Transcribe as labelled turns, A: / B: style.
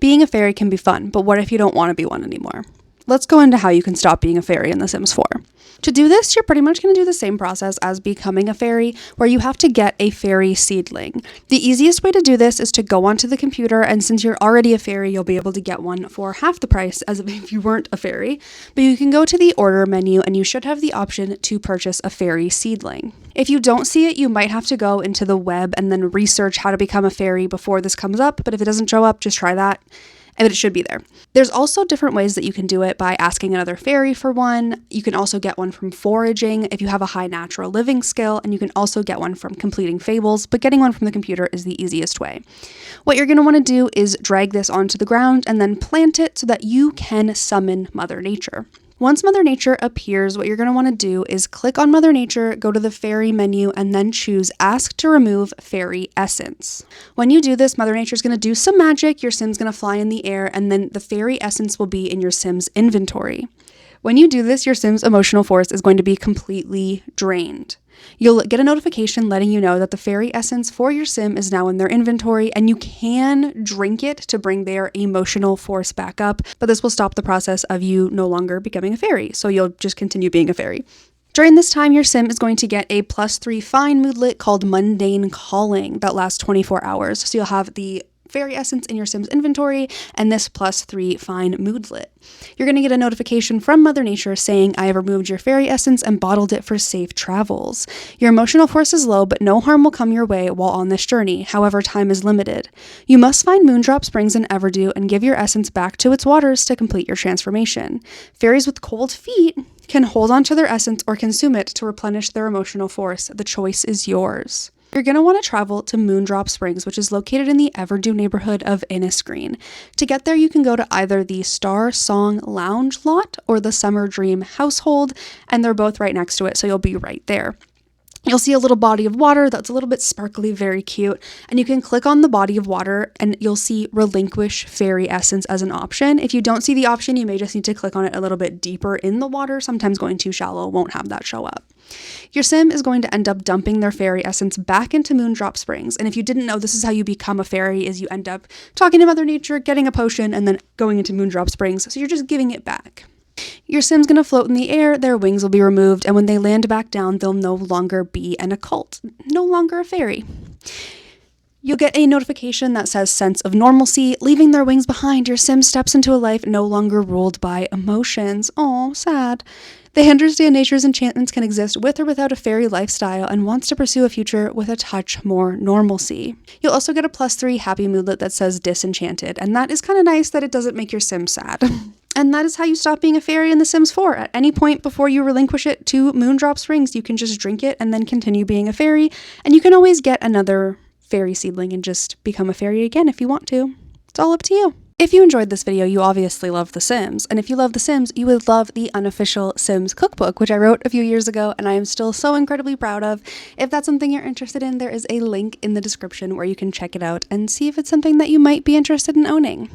A: Being a fairy can be fun, but what if you don't want to be one anymore? Let's go into how you can stop being a fairy in The Sims 4. To do this, you're pretty much going to do the same process as becoming a fairy, where you have to get a fairy seedling. The easiest way to do this is to go onto the computer, and since you're already a fairy, you'll be able to get one for half the price as if you weren't a fairy. But you can go to the order menu, and you should have the option to purchase a fairy seedling. If you don't see it, you might have to go into the web and then research how to become a fairy before this comes up, but if it doesn't show up, just try that. And it should be there. There's also different ways that you can do it by asking another fairy for one. You can also get one from foraging if you have a high natural living skill, and you can also get one from completing fables, but getting one from the computer is the easiest way. What you're going to want to do is drag this onto the ground and then plant it so that you can summon Mother Nature. Once Mother Nature appears, what you're going to want to do is click on Mother Nature, go to the fairy menu, and then choose Ask to Remove Fairy Essence. When you do this, Mother Nature is going to do some magic, your Sim's going to fly in the air, and then the fairy essence will be in your Sim's inventory. When you do this, your Sim's emotional force is going to be completely drained. You'll get a notification letting you know that the fairy essence for your Sim is now in their inventory, and you can drink it to bring their emotional force back up, but this will stop the process of you no longer becoming a fairy, so you'll just continue being a fairy. During this time, your Sim is going to get a +3 fine moodlet called Mundane Calling that lasts 24 hours, so you'll have the fairy essence in your Sim's inventory and this +3 fine moodlet. You're going to get a notification from Mother Nature saying, I have removed your fairy essence and bottled it for safe travels. Your emotional force is low, but no harm will come your way while on this journey. However, time is limited. You must find Moondrop Springs in Everdew and give your essence back to its waters to complete your transformation. Fairies with cold feet can hold on to their essence or consume it to replenish their emotional force. The choice is yours. You're going to want to travel to Moondrop Springs, which is located in the Everdew neighborhood of Innisgreen. To get there, you can go to either the Star Song Lounge lot or the Summer Dream Household, and they're both right next to it, so you'll be right there. You'll see a little body of water that's a little bit sparkly, very cute, and you can click on the body of water and you'll see Relinquish Fairy Essence as an option. If you don't see the option, you may just need to click on it a little bit deeper in the water. Sometimes going too shallow won't have that show up. Your Sim is going to end up dumping their fairy essence back into Moondrop Springs, and if you didn't know, this is how you become a fairy, is you end up talking to Mother Nature, getting a potion, and then going into Moondrop Springs, so you're just giving it back. Your Sim's going to float in the air, their wings will be removed, and when they land back down, they'll no longer be an occult, no longer a fairy. You'll get a notification that says sense of normalcy. Leaving their wings behind, your Sim steps into a life no longer ruled by emotions. Aw, sad. They understand nature's enchantments can exist with or without a fairy lifestyle and wants to pursue a future with a touch more normalcy. You'll also get a +3 happy moodlet that says disenchanted, and that is kind of nice that it doesn't make your Sim sad. And that is how you stop being a fairy in The Sims 4. At any point before you relinquish it to Moondrop Springs, you can just drink it and then continue being a fairy, and you can always get another fairy seedling and just become a fairy again if you want to. It's all up to you. If you enjoyed this video, you obviously love The Sims, and if you love The Sims, you would love the Unofficial Sims Cookbook, which I wrote a few years ago and I am still so incredibly proud of. If that's something you're interested in, there is a link in the description where you can check it out and see if it's something that you might be interested in owning.